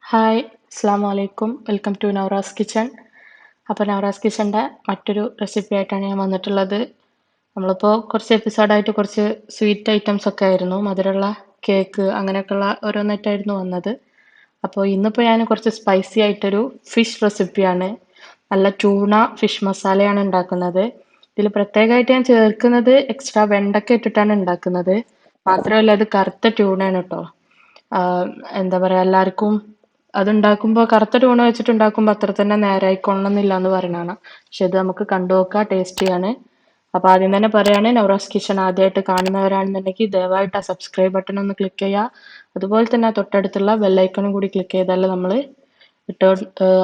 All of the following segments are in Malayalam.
ഹായ്, അസ്സാം വലൈക്കും. Welcome to Navaras kitchen. അപ്പോൾ നവറാസ് കിച്ചൻ്റെ മറ്റൊരു റെസിപ്പി ആയിട്ടാണ് ഞാൻ വന്നിട്ടുള്ളത്. നമ്മളിപ്പോൾ കുറച്ച് എപ്പിസോഡായിട്ട് കുറച്ച് സ്വീറ്റ് ഐറ്റംസ് ഒക്കെ ആയിരുന്നു, മധുരമുള്ള കേക്ക് അങ്ങനെയൊക്കെയുള്ള ഓരോന്നായിട്ടായിരുന്നു വന്നത്. അപ്പോൾ ഇന്നിപ്പോൾ ഞാൻ കുറച്ച് സ്പൈസി ആയിട്ടൊരു ഫിഷ് റെസിപ്പിയാണ്. നല്ല ട്യൂണ ഫിഷ് മസാലയാണ് ഉണ്ടാക്കുന്നത്. ഇതിൽ പ്രത്യേകമായിട്ട് ഞാൻ ചേർക്കുന്നത് എക്സ്ട്രാ വെണ്ടയ്ക്ക ഇട്ടിട്ടാണ് ഉണ്ടാക്കുന്നത്. മാത്രമല്ല അത് കറുത്ത ട്യൂണയാണ് കേട്ടോ. ആഹ് എന്താ പറയാ, എല്ലാവർക്കും അതുണ്ടാക്കുമ്പോൾ കറുത്ത ട്യൂണ വെച്ചിട്ട് ഉണ്ടാക്കുമ്പോൾ അത്ര തന്നെ നേരായിക്കൊള്ളണമെന്നില്ല എന്ന് പറയണതാണ്. പക്ഷെ ഇത് നമുക്ക് കണ്ടു നോക്കാം, ടേസ്റ്റിയാണ്. അപ്പോൾ ആദ്യം തന്നെ പറയാണ്, നവറാസ് കിച്ചൺ ആദ്യമായിട്ട് കാണുന്നവരാണെന്നുണ്ടെങ്കിൽ ദയവായിട്ട് ആ സബ്സ്ക്രൈബ് ബട്ടൺ ഒന്ന് ക്ലിക്ക് ചെയ്യുക. അതുപോലെ തന്നെ ആ തൊട്ടടുത്തുള്ള ബെല്ലൈക്കണും കൂടി ക്ലിക്ക് ചെയ്താൽ നമ്മൾ ഇട്ടോ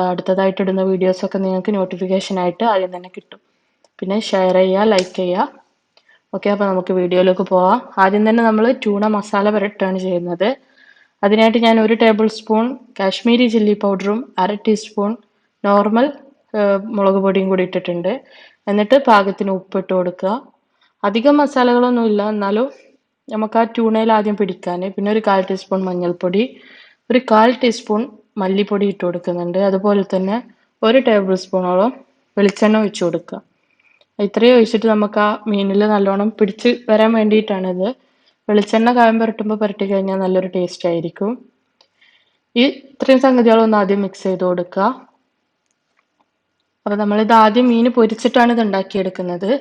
അടുത്തതായിട്ട് ഇടുന്ന വീഡിയോസൊക്കെ നിങ്ങൾക്ക് നോട്ടിഫിക്കേഷൻ ആയിട്ട് ആദ്യം തന്നെ കിട്ടും. പിന്നെ ഷെയർ ചെയ്യുക, ലൈക്ക് ചെയ്യുക. ഓക്കെ, അപ്പോൾ നമുക്ക് വീഡിയോയിലേക്ക് പോവാം. ആദ്യം തന്നെ നമ്മൾ ട്യൂണ മസാല പുരട്ടുകയാണ് ചെയ്യുന്നത്. അതിനായിട്ട് ഞാൻ 1 ടേബിൾ സ്പൂൺ കാശ്മീരി ചില്ലി പൗഡറും 1/2 ടീസ്പൂൺ നോർമൽ മുളക് പൊടിയും കൂടി ഇട്ടിട്ടുണ്ട്. എന്നിട്ട് പാകത്തിന് ഉപ്പിട്ട് കൊടുക്കുക. അധികം മസാലകളൊന്നും ഇല്ല, എന്നാലും നമുക്ക് ആ ട്യൂണയിൽ ആദ്യം പിടിക്കാൻ. പിന്നെ ഒരു 1/4 ടീസ്പൂൺ മഞ്ഞൾപ്പൊടി, ഒരു 1/4 ടീസ്പൂൺ മല്ലിപ്പൊടി ഇട്ട് കൊടുക്കുന്നുണ്ട്. അതുപോലെ തന്നെ 1 ടേബിൾ സ്പൂണോളം വെളിച്ചെണ്ണ ഒഴിച്ചു കൊടുക്കുക. ഇത്രയും ഒഴിച്ചിട്ട് നമുക്ക് ആ മീനിൽ നല്ലോണം പിടിച്ച് വരാൻ വേണ്ടിയിട്ടാണിത്. വെളിച്ചെണ്ണ കായം പുരട്ടുമ്പോൾ പുരട്ടി കഴിഞ്ഞാൽ നല്ലൊരു ടേസ്റ്റ് ആയിരിക്കും. ഈ ഇത്രയും സംഗതികളൊന്ന് ആദ്യം മിക്സ് ചെയ്ത് കൊടുക്കുക. അപ്പോൾ നമ്മളിത് ആദ്യം മീൻ പൊരിച്ചിട്ടാണ് ഇത് ഉണ്ടാക്കിയെടുക്കുന്നത്.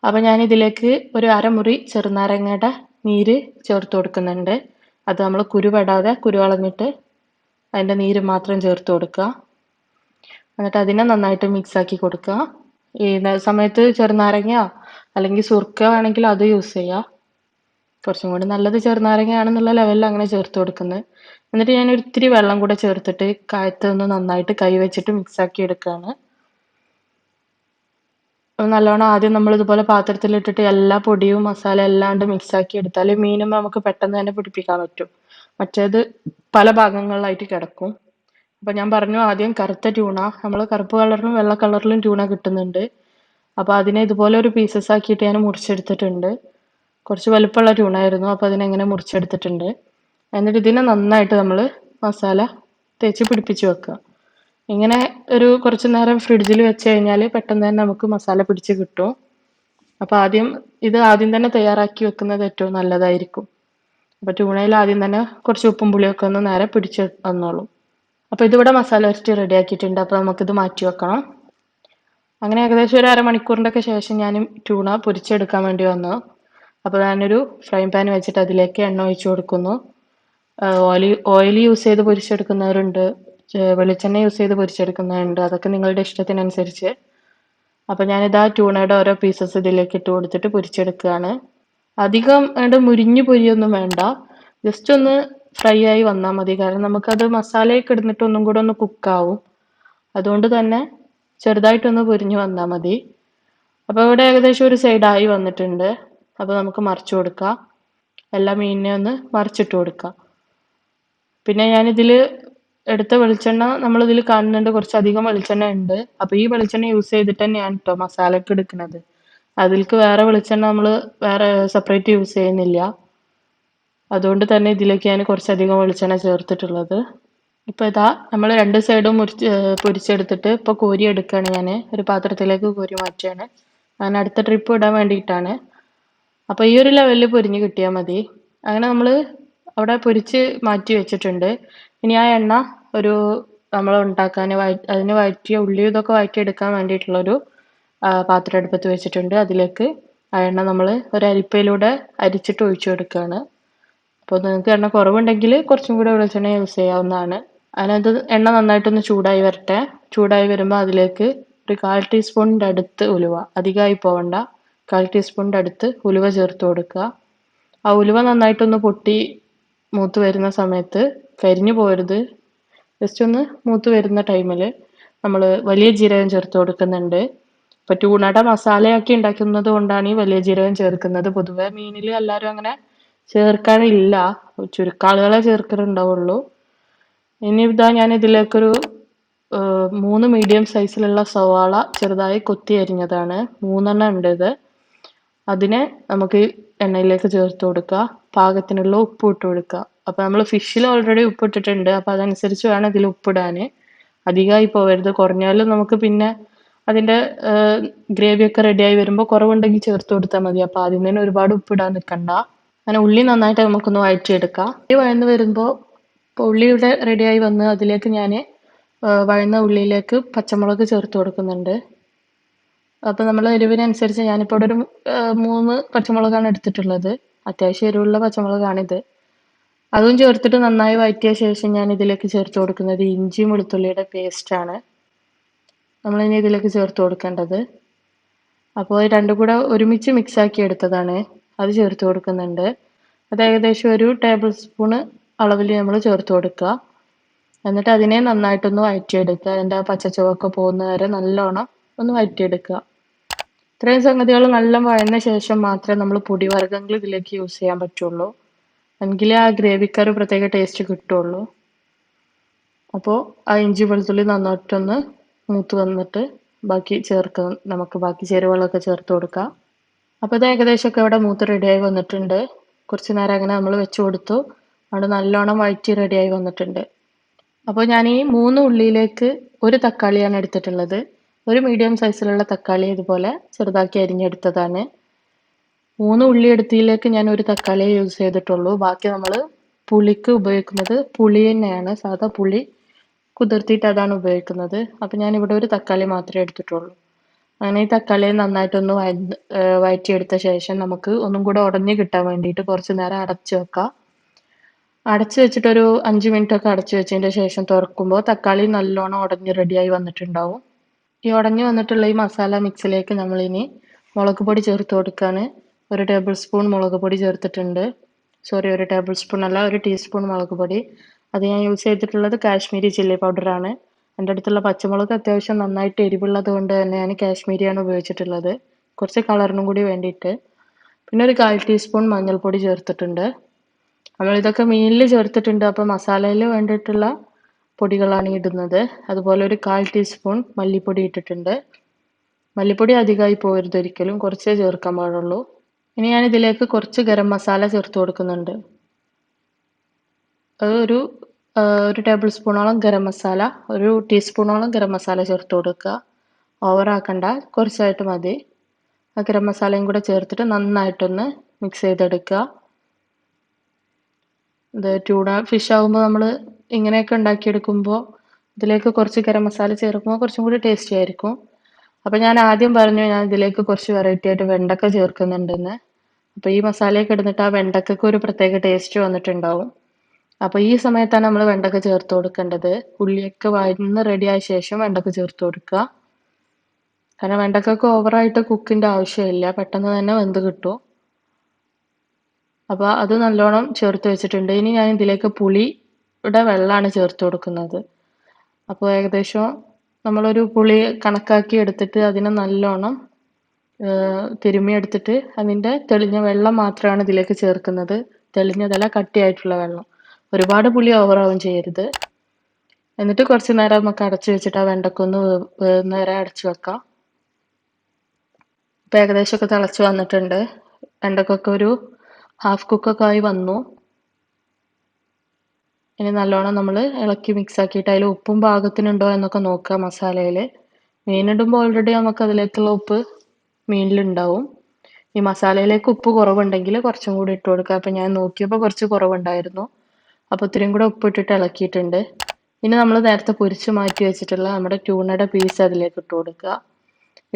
അപ്പോൾ ഞാൻ ഇതിലേക്ക് ഒരു അരമുറി ചെറുനാരങ്ങയുടെ നീര് ചേർത്ത് കൊടുക്കുന്നുണ്ട്. അത് നമ്മൾ കുരുപെടാതെ കുരു കളഞ്ഞിട്ട് അതിൻ്റെ നീര് മാത്രം ചേർത്ത് കൊടുക്കുക. എന്നിട്ട് അതിനെ നന്നായിട്ട് മിക്സ് ആക്കി കൊടുക്കുക. ഈ സമയത്ത് ചെറുനാരങ്ങ അല്ലെങ്കിൽ സുർക്ക വേണമെങ്കിൽ അത് യൂസ് ചെയ്യുക. കുറച്ചും കൂടി നല്ലത് ചെറുനാരങ്ങയാണെന്നുള്ള ലെവലിൽ അങ്ങനെ ചേർത്ത് കൊടുക്കുന്നത്. എന്നിട്ട് ഞാൻ ഒരിത്തിരി വെള്ളം കൂടെ ചേർത്തിട്ട് കായത്ത് ഒന്ന് നന്നായിട്ട് കൈ വെച്ചിട്ട് മിക്സ് ആക്കി എടുക്കുകയാണ്. നല്ലോണം ആദ്യം നമ്മൾ ഇതുപോലെ പാത്രത്തിലിട്ടിട്ട് എല്ലാ പൊടിയും മസാല എല്ലാണ്ട് മിക്സ് ആക്കി എടുത്താൽ മീനും നമുക്ക് പെട്ടെന്ന് തന്നെ പിടിപ്പിക്കാൻ പറ്റും. മറ്റേത് പല ഭാഗങ്ങളിലായിട്ട് കിടക്കും. അപ്പൊ ഞാൻ പറഞ്ഞു, ആദ്യം കറുത്ത ട്യൂണ, നമ്മൾ കറുപ്പ് കളറിലും വെള്ള കളറിലും ട്യൂണ കിട്ടുന്നുണ്ട്. അപ്പൊ അതിനെ ഇതുപോലെ ഒരു പീസസ് ആക്കിയിട്ട് ഞാൻ മുറിച്ചെടുത്തിട്ടുണ്ട്. കുറച്ച് വലുപ്പമുള്ള ട്യൂണായിരുന്നു, അപ്പോൾ അതിനെങ്ങനെ മുറിച്ചെടുത്തിട്ടുണ്ട്. എന്നിട്ട് ഇതിനെ നന്നായിട്ട് നമ്മൾ മസാല തേച്ച് പിടിപ്പിച്ച് വെക്കുക. ഇങ്ങനെ ഒരു കുറച്ച് നേരം ഫ്രിഡ്ജിൽ വെച്ച് കഴിഞ്ഞാൽ പെട്ടെന്ന് തന്നെ നമുക്ക് മസാല പിടിച്ച് കിട്ടും. അപ്പോൾ ആദ്യം തന്നെ തയ്യാറാക്കി വെക്കുന്നത് ഏറ്റവും നല്ലതായിരിക്കും. അപ്പോൾ ട്യൂണയിൽ ആദ്യം തന്നെ കുറച്ച് ഉപ്പും പുളിയൊക്കെ ഒന്ന് നേരെ പിടിച്ച് വന്നോളും. അപ്പോൾ ഇതിവിടെ മസാല വരട്ടി റെഡി ആക്കിയിട്ടുണ്ട്. അപ്പോൾ നമുക്കിത് മാറ്റി വെക്കണം. അങ്ങനെ ഏകദേശം ഒരു അരമണിക്കൂറിൻ്റെ ഒക്കെ ശേഷം ഞാൻ ട്യൂണ പൊരിച്ചെടുക്കാൻ വേണ്ടി വന്നു. അപ്പോൾ ഞാനൊരു ഫ്രൈ പാൻ വെച്ചിട്ട് അതിലേക്ക് എണ്ണ ഒഴിച്ചു കൊടുക്കുന്നു. ഓയിൽ യൂസ് ചെയ്ത് പൊരിച്ചെടുക്കുന്നവരുണ്ട്, വെളിച്ചെണ്ണ യൂസ് ചെയ്ത് പൊരിച്ചെടുക്കുന്നവരുണ്ട്. അതൊക്കെ നിങ്ങളുടെ ഇഷ്ടത്തിനനുസരിച്ച്. അപ്പോൾ ഞാനിതാ ട്യൂണയുടെ ഓരോ പീസസ് ഇതിലേക്ക് ഇട്ട് കൊടുത്തിട്ട് പൊരിച്ചെടുക്കുകയാണ്. അധികം മുരിഞ്ഞു പൊരിയൊന്നും വേണ്ട, ജസ്റ്റ് ഒന്ന് ഫ്രൈ ആയി വന്നാൽ മതി. കാരണം നമുക്കത് മസാലയൊക്കെ ഇടുന്നിട്ട് ഒന്നും കൂടെ ഒന്ന് കുക്കാവും. അതുകൊണ്ട് തന്നെ ചെറുതായിട്ടൊന്ന് പൊരിഞ്ഞു വന്നാൽ മതി. അപ്പോൾ ഇവിടെ ഏകദേശം ഒരു സൈഡായി വന്നിട്ടുണ്ട്. അപ്പോൾ നമുക്ക് മറിച്ചു കൊടുക്കാം. എല്ലാ മീനിനെ ഒന്ന് മറിച്ചിട്ട് കൊടുക്കാം. പിന്നെ ഞാനിതിൽ എടുത്ത വെളിച്ചെണ്ണ നമ്മളിതിൽ കാണുന്നുണ്ട്, കുറച്ചധികം വെളിച്ചെണ്ണ ഉണ്ട്. അപ്പോൾ ഈ വെളിച്ചെണ്ണ യൂസ് ചെയ്തിട്ട് തന്നെയാണ് കേട്ടോ മസാലയൊക്കെ എടുക്കുന്നത്. അതിലേക്ക് വേറെ വെളിച്ചെണ്ണ നമ്മൾ വേറെ സെപ്പറേറ്റ് യൂസ് ചെയ്യുന്നില്ല. അതുകൊണ്ട് തന്നെ ഇതിലേക്ക് ഞാൻ കുറച്ചധികം വെളിച്ചെണ്ണ ചേർത്തിട്ടുള്ളത്. ഇപ്പോൾ ഇതാ നമ്മൾ രണ്ട് സൈഡും പൊരിച്ചെടുത്തിട്ട് ഇപ്പോൾ കോരി എടുക്കുകയാണ്. ഞാൻ ഒരു പാത്രത്തിലേക്ക് കോരി മാറ്റുകയാണ്. ഞാൻ അടുത്ത ട്രിപ്പ് ഇടാൻ വേണ്ടിയിട്ടാണ്. അപ്പോൾ ഈ ഒരു ലെവലിൽ പൊരിഞ്ഞ് കിട്ടിയാൽ മതി. അങ്ങനെ നമ്മൾ അവിടെ പൊരിച്ച് മാറ്റി വെച്ചിട്ടുണ്ട്. ഇനി ആ എണ്ണ ഒരു നമ്മൾ ഉണ്ടാക്കാൻ അതിന് വഴറ്റിയ ഉള്ളി ഇതൊക്കെ വഴറ്റിയെടുക്കാൻ വേണ്ടിയിട്ടുള്ളൊരു പാത്രം അടുപ്പത്ത് വെച്ചിട്ടുണ്ട്. അതിലേക്ക് ആ എണ്ണ നമ്മൾ ഒരു അരിപ്പയിലൂടെ അരിച്ചിട്ട് ഒഴിച്ചു കൊടുക്കുകയാണ്. അപ്പോൾ നിങ്ങൾക്ക് എണ്ണ കുറവുണ്ടെങ്കിൽ കുറച്ചും കൂടെ വെളിച്ചെണ്ണ യൂസ് ചെയ്യാവുന്നതാണ്. അതിനകത്ത് എണ്ണ നന്നായിട്ടൊന്ന് ചൂടായി വരട്ടെ. ചൂടായി വരുമ്പോൾ അതിലേക്ക് ഒരു 1/4 ടീസ്പൂണിൻ്റെ അടുത്ത് ഉലുവ, അധികമായി പോവണ്ട, 1/4 ടീസ്പൂണിൻ്റെ അടുത്ത് ഉലുവ ചേർത്ത് കൊടുക്കുക. ആ ഉലുവ നന്നായിട്ടൊന്ന് പൊട്ടി മൂത്ത് വരുന്ന സമയത്ത്, കരിഞ്ഞു പോരുത്, ജസ്റ്റ് ഒന്ന് മൂത്ത് വരുന്ന ടൈമിൽ നമ്മൾ വലിയ ജീരകം ചേർത്ത് കൊടുക്കുന്നുണ്ട്. ഇപ്പോൾ ട്യൂണയുടെ മസാലയാക്കി ഉണ്ടാക്കുന്നത് കൊണ്ടാണ് ഈ വലിയ ജീരകം ചേർക്കുന്നത്. പൊതുവെ മീനിൽ എല്ലാവരും അങ്ങനെ ചേർക്കാനില്ല, ചുരുക്കം ആളുകളെ ചേർക്കലുണ്ടാവുള്ളൂ. ഇനി ഇതാ ഞാൻ ഇതിലേക്കൊരു 3 മീഡിയം സൈസിലുള്ള സവാള ചെറുതായി കൊത്തി അരിഞ്ഞതാണ്, 3 ഉണ്ട് ഇത്. അതിനെ നമുക്ക് എണ്ണയിലേക്ക് ചേർത്ത് കൊടുക്കുക. പാകത്തിനുള്ള ഉപ്പ് ഇട്ട് കൊടുക്കുക. അപ്പൊ നമ്മൾ ഫിഷിൽ ഓൾറെഡി ഉപ്പിട്ടിട്ടുണ്ട്. അപ്പൊ അതനുസരിച്ച് വേണം ഇതിൽ ഉപ്പിടാന്. അധികമായി പോവരുത്. കുറഞ്ഞാലും നമുക്ക് പിന്നെ അതിന്റെ ഗ്രേവി ഒക്കെ റെഡിയായി വരുമ്പോൾ കുറവുണ്ടെങ്കിൽ ചേർത്ത് കൊടുത്താൽ മതി. അപ്പൊ ആദ്യം തന്നെ ഒരുപാട് ഉപ്പിടാൻ നിൽക്കണ്ട. അങ്ങനെ ഉള്ളി നന്നായിട്ട് നമുക്കൊന്ന് വഴറ്റിയെടുക്കാം. ഉള്ളി വഴന്ന് വരുമ്പോൾ ഇപ്പോൾ ഉള്ളിയുടെ റെഡിയായി വന്ന് അതിലേക്ക് ഞാൻ വഴന്ന ഉള്ളിയിലേക്ക് പച്ചമുളക് ചേർത്ത് കൊടുക്കുന്നുണ്ട്. അപ്പോൾ നമ്മൾ എരിവിനനുസരിച്ച് ഞാനിപ്പോൾ ഇവിടെ ഒരു 3 പച്ചമുളകാണ് എടുത്തിട്ടുള്ളത്. അത്യാവശ്യം എരിവുള്ള പച്ചമുളകാണിത്. അതും ചേർത്തിട്ട് നന്നായി വഴറ്റിയ ശേഷം ഞാൻ ഇതിലേക്ക് ചേർത്ത് കൊടുക്കുന്നത് ഇഞ്ചി വെളുത്തുള്ളിയുടെ പേസ്റ്റാണ് നമ്മളിനി ഇതിലേക്ക് ചേർത്ത് കൊടുക്കേണ്ടത്. അപ്പോൾ രണ്ടും കൂടെ ഒരുമിച്ച് മിക്സ് ആക്കി എടുത്തതാണ്. അത് ചേർത്ത് കൊടുക്കുന്നുണ്ട്. അത് ഏകദേശം ഒരു ടേബിൾ സ്പൂണ് അളവിൽ നമ്മൾ ചേർത്ത് കൊടുക്കുക. എന്നിട്ട് അതിനെ നന്നായിട്ടൊന്ന് വഴറ്റിയെടുക്കുക. അതിൻ്റെ ആ പച്ചച്ചുവയൊക്കെ പോകുന്ന വരെ നല്ലോണം ഒന്ന് വഴറ്റിയെടുക്കുക. ഇത്രയും സംഗതികൾ നല്ല വഴന്ന ശേഷം മാത്രമേ നമ്മൾ പൊടിവർഗ്ഗങ്ങൾ ഇതിലേക്ക് യൂസ് ചെയ്യാൻ പറ്റുള്ളൂ. എങ്കിലേ ആ ഗ്രേവിക്ക് ഒരു പ്രത്യേക ടേസ്റ്റ് കിട്ടുള്ളൂ. അപ്പോൾ ആ ഇഞ്ചി വെളുത്തുള്ളി നന്നായിട്ടൊന്ന് മൂത്ത് വന്നിട്ട് ബാക്കി നമുക്ക് ബാക്കി ചേരുവകളൊക്കെ ചേർത്ത് കൊടുക്കാം. അപ്പോൾ ഇത് ഏകദേശമൊക്കെ ഇവിടെ മൂത്ത് റെഡിയായി വന്നിട്ടുണ്ട്. കുറച്ച് നേരം അങ്ങനെ നമ്മൾ വെച്ച് കൊടുത്തു. അവിടെ നല്ലോണം വഴറ്റി റെഡിയായി വന്നിട്ടുണ്ട്. അപ്പോൾ ഞാൻ ഈ 3 ഉള്ളിയിലേക്ക് ഒരു തക്കാളിയാണ് എടുത്തിട്ടുള്ളത്. ഒരു മീഡിയം സൈസിലുള്ള തക്കാളി ഇതുപോലെ ചെറുതാക്കി അരിഞ്ഞെടുത്തതാണ്. 3 ഉള്ളി എടുത്തതിലേക്ക് ഞാൻ ഒരു തക്കാളിയെ യൂസ് ചെയ്തിട്ടുള്ളൂ. ബാക്കി നമ്മൾ പുളിക്ക് ഉപയോഗിക്കുന്നത് പുളി തന്നെയാണ്. സാധാ പുളി കുതിർത്തിയിട്ട് അതാണ് ഉപയോഗിക്കുന്നത്. അപ്പം ഞാനിവിടെ ഒരു തക്കാളി മാത്രമേ എടുത്തിട്ടുള്ളൂ. അങ്ങനെ ഈ തക്കാളിയെ നന്നായിട്ടൊന്ന് വഴറ്റിയെടുത്ത ശേഷം നമുക്ക് ഒന്നും കൂടെ ഉടഞ്ഞ് കിട്ടാൻ വേണ്ടിയിട്ട് കുറച്ച് നേരം അടച്ച് വെക്കാം. അടച്ച് വെച്ചിട്ടൊരു 5 മിനിറ്റ് ഒക്കെ അടച്ച് വെച്ചതിൻ്റെ ശേഷം തുറക്കുമ്പോൾ തക്കാളി നല്ലോണം ഉടഞ്ഞ് റെഡിയായി വന്നിട്ടുണ്ടാവും. ഈ ഉടഞ്ഞു വന്നിട്ടുള്ള ഈ മസാല മിക്സിലേക്ക് നമ്മളിനി മുളക് പൊടി ചേർത്ത് കൊടുക്കുകയാണ്. ഒരു ടേബിൾ സ്പൂൺ മുളക് പൊടി ചേർത്തിട്ടുണ്ട്. ഒരു ടേബിൾ സ്പൂൺ അല്ല, ഒരു ടീസ്പൂൺ മുളക് പൊടി. അത് ഞാൻ യൂസ് ചെയ്തിട്ടുള്ളത് കാശ്മീരി ചില്ലി പൗഡറാണ്. എൻ്റെ അടുത്തുള്ള പച്ചമുളക് അത്യാവശ്യം നന്നായിട്ട് എരിവുള്ളത് കൊണ്ട് തന്നെ ഞാൻ കാശ്മീരിയാണ് ഉപയോഗിച്ചിട്ടുള്ളത്, കുറച്ച് കളറിനും കൂടി വേണ്ടിയിട്ട്. പിന്നെ ഒരു 1/4 ടീസ്പൂൺ മഞ്ഞൾപ്പൊടി ചേർത്തിട്ടുണ്ട്. നമ്മളിതൊക്കെ മീനിൽ ചേർത്തിട്ടുണ്ട്. അപ്പോൾ മസാലയിൽ വേണ്ടിയിട്ടുള്ള പൊടികളാണ് ഇടുന്നത്. അതുപോലെ ഒരു 1/4 ടീസ്പൂൺ മല്ലിപ്പൊടി ഇട്ടിട്ടുണ്ട്. മല്ലിപ്പൊടി അധികമായി പോകരുത് ഒരിക്കലും, കുറച്ചേ ചേർക്കാൻ പാടുള്ളൂ. ഇനി ഞാൻ ഇതിലേക്ക് കുറച്ച് ഗരം മസാല ചേർത്ത് കൊടുക്കുന്നുണ്ട്. അത് ഒരു ടേബിൾ സ്പൂണോളം ഗരം മസാല, ഒരു ടീസ്പൂണോളം ഗരം മസാല ചേർത്ത് കൊടുക്കുക. ഓവറാക്കണ്ട, കുറച്ചായിട്ട് മതി. ആ ഗരം മസാലയും കൂടെ ചേർത്തിട്ട് നന്നായിട്ടൊന്ന് മിക്സ് ചെയ്തെടുക്കുക. ഇത് ട്യൂണ ഫിഷ് ആകുമ്പോൾ നമ്മൾ ഇങ്ങനെയൊക്കെ ഉണ്ടാക്കിയെടുക്കുമ്പോൾ ഇതിലേക്ക് കുറച്ച് ഗരം മസാല ചേർക്കുമ്പോൾ കുറച്ചും കൂടി ടേസ്റ്റി ആയിരിക്കും. അപ്പോൾ ഞാൻ ആദ്യം പറഞ്ഞു ഞാൻ ഇതിലേക്ക് കുറച്ച് വെറൈറ്റി ആയിട്ട് വെണ്ടക്ക ചേർക്കുന്നുണ്ടെന്ന്. അപ്പോൾ ഈ മസാലയൊക്കെ ഇടുന്നിട്ട് ആ വെണ്ടക്കയ്ക്ക് ഒരു പ്രത്യേക ടേസ്റ്റ് വന്നിട്ടുണ്ടാവും. അപ്പോൾ ഈ സമയത്താണ് നമ്മൾ വെണ്ടക്ക ചേർത്ത് കൊടുക്കേണ്ടത്. ഉള്ളിയൊക്കെ വഴന്ന് റെഡിയായ ശേഷം വെണ്ടക്ക ചേർത്ത് കൊടുക്കുക. കാരണം വെണ്ടക്കൊക്കെ ഓവറായിട്ട് കുക്കിൻ്റെ ആവശ്യമില്ല, പെട്ടെന്ന് തന്നെ വെന്ത് കിട്ടും. അപ്പോൾ അത് നല്ലോണം ചേർത്ത് വെച്ചിട്ടുണ്ട്. ഇനി ഞാൻ ഇതിലേക്ക് പുളിയുടെ വെള്ളമാണ് ചേർത്ത് കൊടുക്കുന്നത്. അപ്പോൾ ഏകദേശം നമ്മളൊരു പുളി കണക്കാക്കി എടുത്തിട്ട് അതിനെ നല്ലോണം തിരുമ്മിയെടുത്തിട്ട് അതിൻ്റെ തെളിഞ്ഞ വെള്ളം മാത്രമാണ് ഇതിലേക്ക് ചേർക്കുന്നത്. തെളിഞ്ഞതല്ല, കട്ടിയായിട്ടുള്ള വെള്ളം. ഒരുപാട് പുളി ഓവറാവും ചെയ്യരുത്. എന്നിട്ട് കുറച്ച് നേരം നമുക്ക് അടച്ചു വെച്ചിട്ട് ആ വെണ്ടക്കൊന്ന് വേവുന്ന വരെ അടച്ചു വെക്കാം. ഇപ്പം ഏകദേശമൊക്കെ തിളച്ച് വന്നിട്ടുണ്ട്. വെണ്ടക്കൊക്കെ ഒരു ഹാഫ് കുക്കൊക്കെ ആയി വന്നു. ഇനി നല്ലോണം നമ്മൾ ഇളക്കി മിക്സ് ആക്കിയിട്ട് അതിൽ ഉപ്പും പാകത്തിനുണ്ടോ എന്നൊക്കെ നോക്കുക മസാലയിൽ. മീനിടുമ്പോൾ ഓൾറെഡി നമുക്ക് അതിലേക്കുള്ള ഉപ്പ് മീനിലുണ്ടാവും. ഈ മസാലയിലേക്ക് ഉപ്പ് കുറവുണ്ടെങ്കിൽ കുറച്ചും കൂടി ഇട്ട് കൊടുക്കുക. അപ്പം ഞാൻ നോക്കിയപ്പോൾ കുറച്ച് കുറവുണ്ടായിരുന്നു. അപ്പോൾ ഇത്രയും കൂടെ ഉപ്പ് ഇട്ടിട്ട് ഇളക്കിയിട്ടുണ്ട്. ഇനി നമ്മൾ നേരത്തെ പൊരിച്ച് മാറ്റി വെച്ചിട്ടുള്ള നമ്മുടെ ട്യൂണയുടെ പീസ് അതിലേക്ക് ഇട്ട് കൊടുക്കുക.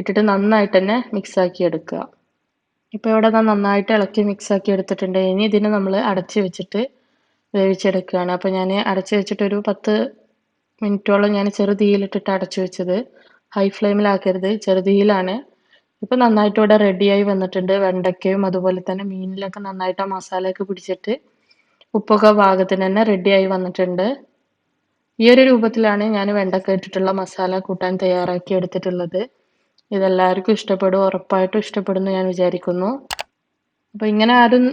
ഇട്ടിട്ട് നന്നായിട്ട് തന്നെ മിക്സ് ആക്കി എടുക്കുക. ഇപ്പോൾ ഇവിടെ നന്നായിട്ട് ഇളക്കി മിക്സ് ആക്കി എടുത്തിട്ടുണ്ട്. ഇനി ഇതിനെ നമ്മൾ അടച്ച് വെച്ചിട്ട് വേവിച്ചെടുക്കുകയാണ്. അപ്പോൾ ഞാൻ അടച്ച് വെച്ചിട്ട് ഒരു 10 മിനിറ്റോളം ഞാൻ ചെറുതീയിലിട്ടിട്ട് അടച്ചു വെച്ചത്. ഹൈ ഫ്ലെയിമിലാക്കരുത്, ചെറുതീയിലാണ്. ഇപ്പം നന്നായിട്ട് ഇവിടെ റെഡിയായി വന്നിട്ടുണ്ട്. വെണ്ടയ്ക്കയും അതുപോലെ തന്നെ മീനിലൊക്കെ നന്നായിട്ട് ആ മസാലയൊക്കെ പിടിച്ചിട്ട് ഉപ്പൊക്കെ പാകത്തിന് തന്നെ റെഡിയായി വന്നിട്ടുണ്ട്. ഈ ഒരു രൂപത്തിലാണ് ഞാൻ വെണ്ടക്ക ഇട്ടിട്ടുള്ള മസാല കൂട്ടാൻ തയ്യാറാക്കി എടുത്തിട്ടുള്ളത്. ഇതെല്ലാവർക്കും ഇഷ്ടപ്പെടും, ഉറപ്പായിട്ടും ഇഷ്ടപ്പെടുമെന്ന് ഞാൻ വിചാരിക്കുന്നു. അപ്പോൾ ഇങ്ങനെ ആരും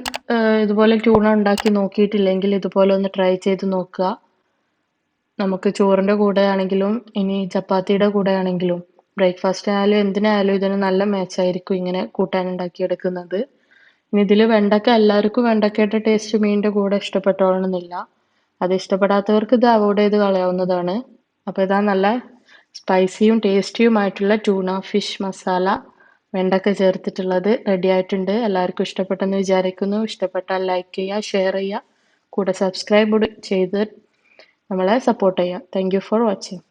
ഇതുപോലെ ട്യൂണ ഉണ്ടാക്കി നോക്കിയിട്ടില്ലെങ്കിൽ ഇതുപോലെ ഒന്ന് ട്രൈ ചെയ്ത് നോക്കുക. നമുക്ക് ചോറിൻ്റെ കൂടെ ആണെങ്കിലും ഇനി ചപ്പാത്തിയുടെ കൂടെ ആണെങ്കിലും ബ്രേക്ക്ഫാസ്റ്റ് ആയാലും എന്തിനായാലും ഇതിന് നല്ല മാച്ചായിരിക്കും ഇങ്ങനെ കൂട്ടാൻ ഉണ്ടാക്കിയെടുക്കുന്നത്. ഇനി ഇതിൽ വെണ്ടക്ക എല്ലാവർക്കും വെണ്ടക്കയുടെ ടേസ്റ്റ് മീനിൻ്റെ കൂടെ ഇഷ്ടപ്പെട്ടോളണമെന്നില്ല. അത് ഇഷ്ടപ്പെടാത്തവർക്ക് ഇത് അവോയ്ഡ് ചെയ്ത് കളയാവുന്നതാണ്. അപ്പോൾ ഇതാ നല്ല സ്പൈസിയും ടേസ്റ്റിയുമായിട്ടുള്ള ട്യൂണ ഫിഷ് മസാല വെണ്ടക്ക ചേർത്തിട്ടുള്ളത് റെഡി ആയിട്ടുണ്ട്. എല്ലാവർക്കും ഇഷ്ടപ്പെട്ടെന്ന് വിചാരിക്കുന്നു. ഇഷ്ടപ്പെട്ടാൽ ലൈക്ക് ചെയ്യുക, ഷെയർ ചെയ്യുക, കൂടെ സബ്സ്ക്രൈബ് ചെയ്ത് നമ്മളെ സപ്പോർട്ട് ചെയ്യുക. Thank you for watching.